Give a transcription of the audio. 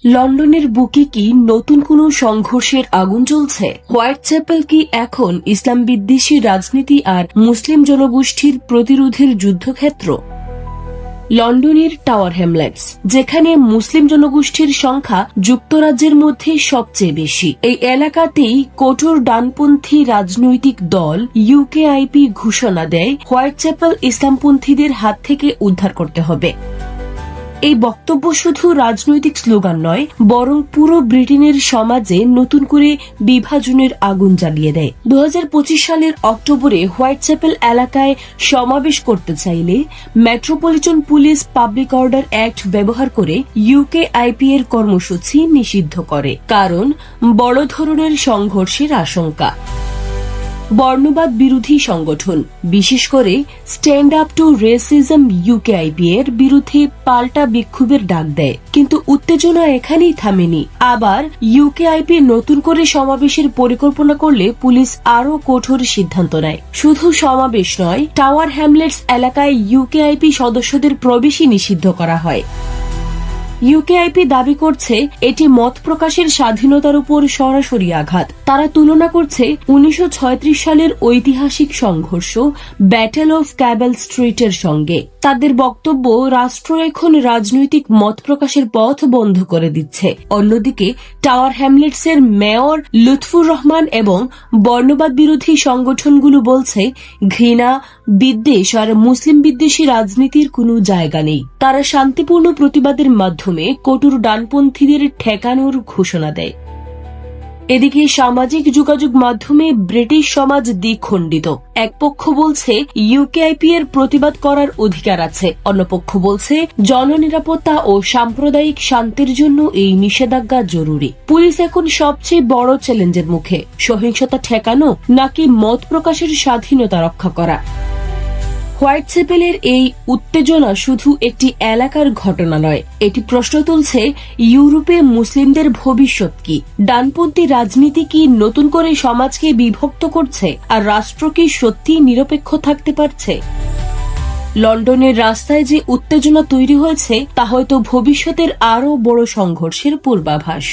লন্ডনের বুকে কি নতুন কোনো সংঘর্ষের আগুন জ্বলছে? হোয়াইট চ্যাপেল কি এখন ইসলাম বিদ্বেষী রাজনীতি আর মুসলিম জনগোষ্ঠীর প্রতিরোধের যুদ্ধক্ষেত্র? লন্ডনের টাওয়ার হ্যামলেটস, যেখানে মুসলিম জনগোষ্ঠীর সংখ্যা যুক্তরাজ্যের মধ্যে সবচেয়ে বেশি, এই এলাকাতেই কঠোর ডানপন্থী রাজনৈতিক দল ইউকেআইপি ঘোষণা দেয় হোয়াইট চ্যাপেল ইসলামপন্থীদের হাত থেকে উদ্ধার করতে হবে। এই বক্তব্য শুধু রাজনৈতিক স্লোগান নয়, বরং পুরো ব্রিটেনের সমাজে নতুন করে বিভাজনের আগুন জ্বালিয়ে দেয়। 2025 সালের অক্টোবরে হোয়াইট চ্যাপেল এলাকায় সমাবেশ করতে চাইলে metropolitan police public order act ব্যবহার করে ইউকেআইপি এর কর্মসূচি নিষিদ্ধ করে, কারণ বড় ধরনের সংঘর্ষের আশঙ্কা। বর্ণবাদ বিরোধী সংগঠন, বিশেষ করে স্ট্যান্ড আপ টু রেসিজম ইউকেআইপি এর বিরুদ্ধে পাল্টা বিক্ষোভের ডাক দেয়। কিন্তু উত্তেজনা এখানেই থামেনি। আবার ইউকেআইপি নতুন করে সমাবেশের পরিকল্পনা করলে পুলিশ আরও কঠোর সিদ্ধান্ত নেয়। শুধু সমাবেশ নয়, টাওয়ার হ্যামলেটস এলাকায় ইউকেআইপি সদস্যদের প্রবেশই নিষিদ্ধ করা হয়। ইউকেআইপি দাবি করছে এটি মত প্রকাশের স্বাধীনতার উপর সরাসরি আঘাত। তারা তুলনা করছে 1936 সালের ঐতিহাসিক সংঘর্ষ ব্যাটেল অফ ক্যাবেল স্ট্রিটের সঙ্গে। তাদের বক্তব্য, রাষ্ট্র এখন রাজনৈতিক মত প্রকাশের পথ বন্ধ করে দিচ্ছে। অন্যদিকে টাওয়ার হ্যামলেটসের মেয়র লুৎফুর রহমান এবং বর্ণবাদ বিরোধী সংগঠনগুলো বলছে ঘৃণা, বিদ্বেষ আর মুসলিম বিদ্বেষী রাজনীতির কোনো জায়গা নেই। তারা শান্তিপূর্ণ প্রতিবাদের মাধ্যমে কঠোর ডানপন্থীদের ঠেকানোর ঘোষণা দেয়। এদিকে সামাজিক যোগাযোগ মাধ্যমে ব্রিটিশ সমাজ দ্বিখণ্ডিত। এক পক্ষ বলছে ইউকেআইপি এর প্রতিবাদ করার অধিকার আছে, অন্য পক্ষ বলছে জননিরাপত্তা ও সাম্প্রদায়িক শান্তির জন্য এই নিষেধাজ্ঞা জরুরি। পুলিশ এখন সবচেয়ে বড় চ্যালেঞ্জের মুখে, সহিংসতা ঠেকানো নাকি মত প্রকাশের স্বাধীনতা রক্ষা করা। হোয়াইট চ্যাপেলের এই উত্তেজনা শুধু একটি এলাকার ঘটনা নয়, এটি প্রশ্ন তুলছে ইউরোপে মুসলিমদের ভবিষ্যৎ কি? ডানপন্থী রাজনীতি কি নতুন করে সমাজকে বিভক্ত করছে, আর রাষ্ট্র কি সত্যিই নিরপেক্ষ থাকতে পারছে? লন্ডনের রাস্তায় যে উত্তেজনা তৈরি হয়েছে তা হয়তো ভবিষ্যতের আরও বড় সংঘর্ষের পূর্বাভাস।